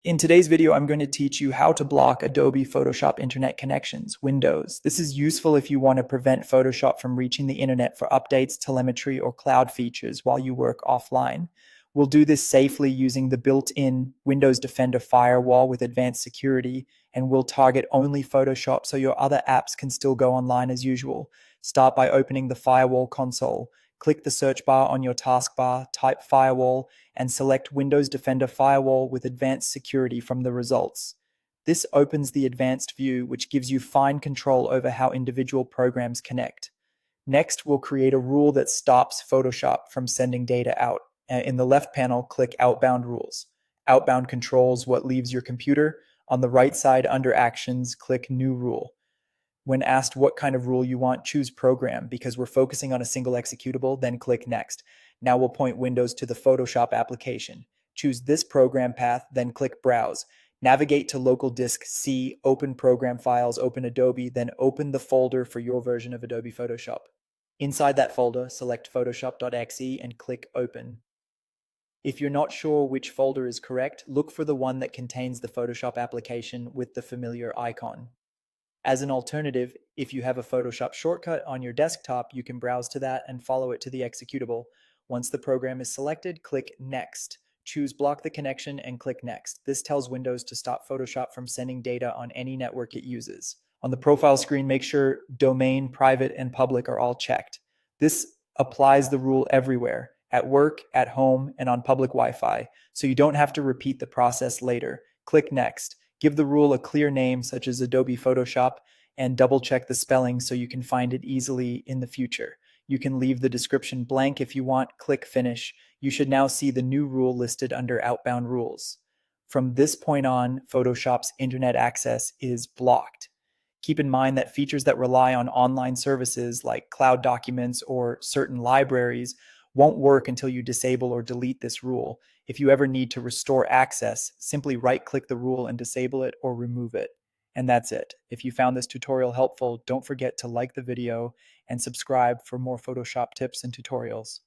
In today's video, I'm going to teach you how to block Adobe Photoshop Internet connections, Windows. This is useful if you want to prevent Photoshop from reaching the internet for updates, telemetry, or cloud features while you work offline. We'll do this safely using the built-in Windows Defender firewall with advanced security, and we'll target only Photoshop so your other apps can still go online as usual. Start by opening the firewall console. Click the search bar on your taskbar, type firewall, and select Windows Defender Firewall with advanced security from the results. This opens the advanced view, which gives you fine control over how individual programs connect. Next, we'll create a rule that stops Photoshop from sending data out. In the left panel, click Outbound Rules. Outbound controls what leaves your computer. On the right side, under Actions, click New Rule. When asked what kind of rule you want, choose Program because we're focusing on a single executable, then click Next. Now we'll point Windows to the Photoshop application. Choose this program path, then click Browse. Navigate to local disk C, open Program Files, open Adobe, then open the folder for your version of Adobe Photoshop. Inside that folder, select photoshop.exe and click Open. If you're not sure which folder is correct, look for the one that contains the Photoshop application with the familiar icon. As an alternative, if you have a Photoshop shortcut on your desktop, you can browse to that and follow it to the executable. Once the program is selected, click Next. Choose Block the Connection and click Next. This tells Windows to stop Photoshop from sending data on any network it uses. On the profile screen, make sure Domain, Private, and Public are all checked. This applies the rule everywhere, at work, at home, and on public Wi-Fi, so you don't have to repeat the process later. Click Next. Give the rule a clear name such as Adobe Photoshop and double check the spelling so you can find it easily in the future. You can leave the description blank if you want, click Finish. You should now see the new rule listed under Outbound Rules. From this point on, Photoshop's internet access is blocked. Keep in mind that features that rely on online services like cloud documents or certain libraries won't work until you disable or delete this rule. If you ever need to restore access, simply right-click the rule and disable it or remove it. And that's it. If you found this tutorial helpful, don't forget to like the video and subscribe for more Photoshop tips and tutorials.